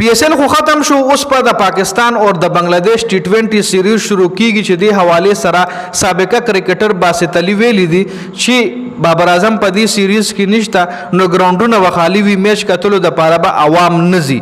PSL خو ختم شو اوس په د پاکستان او د بنگلاديش T20 سیریز شروع کیږي چې د حواله سره سابقه کرکټر باسط علي ویلي دي چې بابر اعظم په دې سیریز کې نشته نو ګراوندونه وخالي وی میچ کتلو د پاره به عوام نزي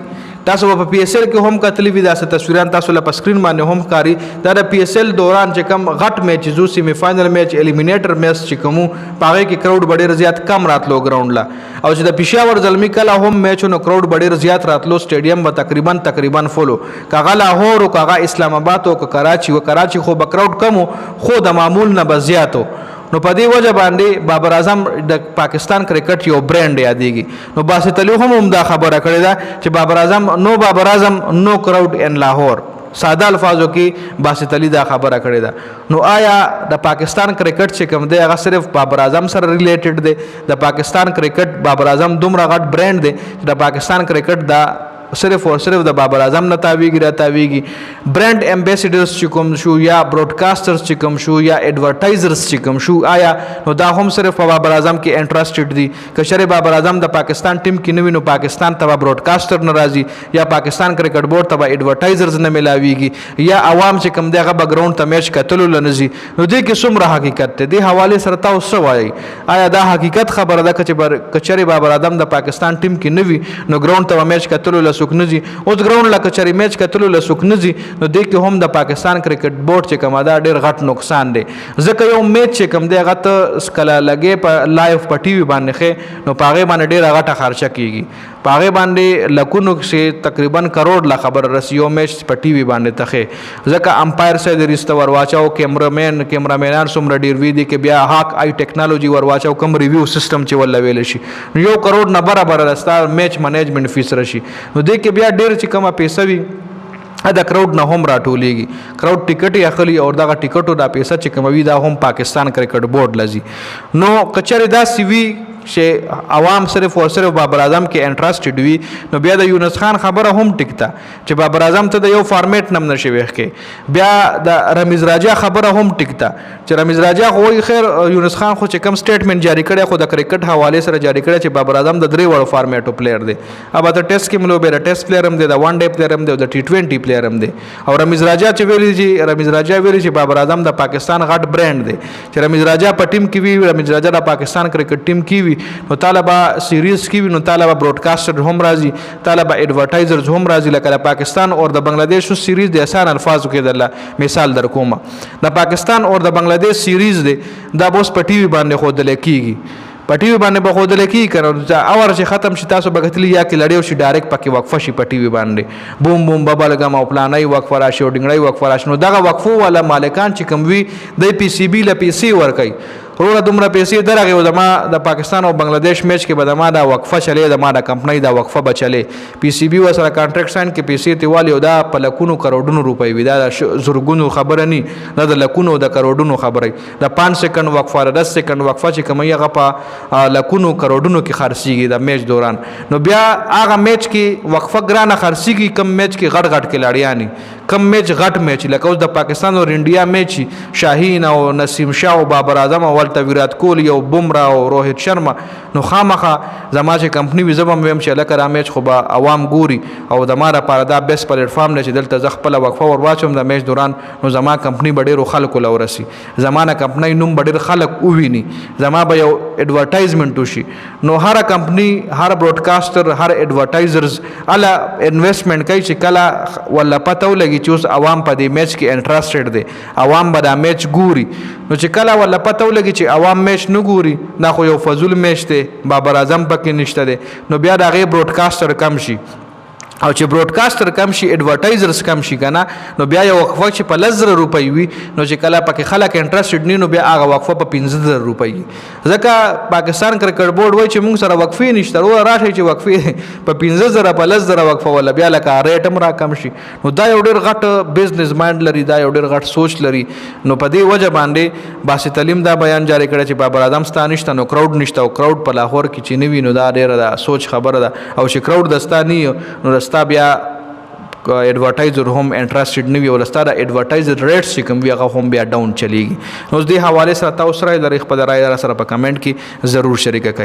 تاسو په PSL کې هم کتلی وی داسې تصویران تاسو له سکرین باندې هم کاری دا د PSL دوران چې کم غټ میچ زو سیمی فائنل میچ الیمینیټر میچ چې کوم پاره کې کراوډ ډېر زیات کم راتلو ګراوند لا او چې د پېښور زلمی کله هم میچونو کراوډ ډېر زیات راتلو سټیډیم به تقریبا فولو کاغه لاهور او کاغه اسلام آباد او کراچي خو بکراوډ کم خو د معمول نه بزیاتو نو په دې وجه باندې بابر اعظم د پاکستان کرکټ یو برانډ یادېږي نو باسط علي هم دا خبره کړې ده چې بابر اعظم نو کراوډ ان لاهور ساده الفاظو کې باسط علي دا خبره کړې ده نو آیا د پاکستان کرکټ چې کوم دی هغه صرف بابر اعظم سره ریلیټډ دی د پاکستان کرکټ بابر اعظم دومره غټ برانډ دی چې د پاکستان کرکټ دا صرف اور صرف د بابر اعظم نه تاویږي برانډ امبیسیډرز چې کوم شو یا براډکاسټرز چې کوم شو یا ایڈورټایزرز چې کوم شو آیا نو دا هم صرف په بابر اعظم کې انټرېسټډ دي کشره بابر اعظم د پاکستان ټیم کې نوی نو پاکستان ته براډکاسټر ناراضي یا پاکستان کرکټ بورډ ته ایڈورټایزرز نه ملاويږي یا عوام چې کوم دغه بیکګراوند ته میچ کتلو لنزي نو دې کې څومره حقیقت دی د حواله سره تاسو وایي آیا دا حقیقت خبره ده چې کچره بابر اعظم د پاکستان ټیم کې نوی نو ګراوند ته میچ کتلو سکنزي اوس ګراوند لکه چری میچ کتلو له سکنزي نو د کې هم د پاکستان کرکټ بورډ چې کومه دا ډېر غټ نقصان دی ځکه یو میچ چې کوم دی هغه ته سکلا لګي په لایو په ټي وي باندې خې نو پاغه باندې ډېر غټه خرچه کیږي پاغه باندې لکونو کې تقریبا کروڑ لا خبر رسیو میچ په ټي وي باندې تخې ځکه امپایر سره د ریسته ورواچاو کیمرامینان سمره ډیر وی دي کې بیا هاک آی ټیکنالوژي ورواچاو کم ریویو سیستم چې ول ویل شي نو 1 کروڑ نه برابر راستا میچ منیجمنت فیس رشي نو دې کې بیا ډیر چې کومه پیسې وي دا کراوډ نه هم راټولېږي کراوډ ټیکټ یې اخلي او دغه ټیکټو دا پیسې چې کوموي دا هم پاکستان کرکټ بورډ لزي نو کچره دا سی وی چې عوام صرف او صرف بابر اعظم کې انټرېسټډ وي نو بیا د یونس خان خبره هم ټیکتا چې بابر اعظم ته د یو فارمیټ نم نشي وښکې بیا د رمیز راجا خبره هم ټیکتا چې رمیز راجا خو خیر یونس خان خو چې کم سټیټمنټ جاری کړی خو د کرکټ حواله سره جاری کړی چې بابر اعظم د درې وړو فارمیټو پلیئر دی اب د ټیسټ کې ملو به ټیسټ پلیئر هم دی د وان ډے پلیئر هم دی د T20 پلیئر هم دی او رمیز راجا چې ویلي چې بابر اعظم د پاکستان غټ برانډ دی چې رمیز راجا په ټیم کې وی رمیز راجا د پاکستان کرکټ ټیم کې وی نو طالبہ سیریز کی وی نو طالبہ براډکاسټر هم راځي طالبہ ایڈورټایزرز هم راځي لکه پاکستان او د بنگلاديش سیریز د آسان الفاظو کې د مثال در کوم د پاکستان او د بنگلاديش سیریز دی دا بوس په ټي وي باندې خود لکېږي په ټي وي باندې به خود لکې کړو اور چې ختم شي تاسو بغتلی یا کې لړیو شي ډایرکټ پکې وقفه شي په ټي وي باندې بوم ببلګم او پلانای وقفه راشي او ډنګړی وقفه راشي نو دغه وقفو ولا مالکان چې کوم وی د PCB ل پیسې ور کوي روړه دومره پیسې درغه او دما د پاکستان او بنگلاديش میچ کې به دما دا وقفه چلے دما د کمپنۍ دا وقفه بچلے PCB وسره کانټریکټ ساين کې پیسې تیوالي او دا په لکونو کروڑونو روپۍ وي دا زرګونو خبره نه دا د لکونو د کروڑونو خبره د 5 سکند وقفه 10 سکند وقفه چې کومه یغه په لکونو کروڑونو کې خرڅيږي د میچ دوران نو بیا هغه میچ کې وقفه ګرانه خرڅيږي کم میچ کې غټ کلاړیانی کم میچ غټ میچ لکه اوس د پاکستان او انډیا میچ شاهین او نسیم شاه او بابر اعظم او ویرات کوهلی او بومرا او روهیت شرما نو خامخه زما چې کمپنی وي زبم ویم چې لکه را میچ خو به عوام ګوري او د ماره لپاره دا بیسټ پلیټ فارم نه چې دلته ز خپل وقفه ور واچوم د میچ دوران نو زما کمپنی ډېرو خلکو لورسي زمانه کمپنی نوم ډېر خلک وویني زما به یو ایڈورټایزمنت وشي نو هر کمپنی هر براډکاسټر هر ایڈورټایزرز الا انویسټمنٹ کوي چې کله ولا پته ولګي چې اوس عوام په دې میچ کې انټرېسټډ دي عوام به دا میچ ګوري نو چې کله ولا پته ولګي چې عوام میچ نه ګوري دا خو یو فضول میچ دی بابر اعظم پکې نشته دی نو بیا د هغې براډکاسټر کم شي او چې براډکاسټر کم شي ایڈورټایزرز کم شي کنه نو بیا یو وقفه چې په 10,000 روپۍ وي نو چې کله پکې خلک انټرېسټډ نه نو بیا هغه وقفه په 15,000 روپۍ ځکه پاکستان کرکټ بورډ وایي چې موږ سره وقفې نشته ورو راشي چې وقفې په 15,000 په 10,000 وقفه ولا بیا لکه ریټ هم را کم شي نو دا یو ډېر غټ بزنس مایند لري دا یو ډېر غټ سوچ لري نو په دې وجه باندې باسط علي دا بیان جاری کړی چې بابر اعظم ستا نشته نو کراوډ نشته او کراوډ په لاهور کې چې نه وي نو دا ډېره سوچ خبره ده او چې کراوډ دستا نه نو رستا بیا ایڈورټایزر هم انټرېسټډ نه وي او ستاره ایڈورټایزر ریټس چې کوم وي هغه هم بیا ډاون چلیږي نو دې حواله سره تاسو سره د خپل رائے سره په کمنټ کې ضرور شریک کړئ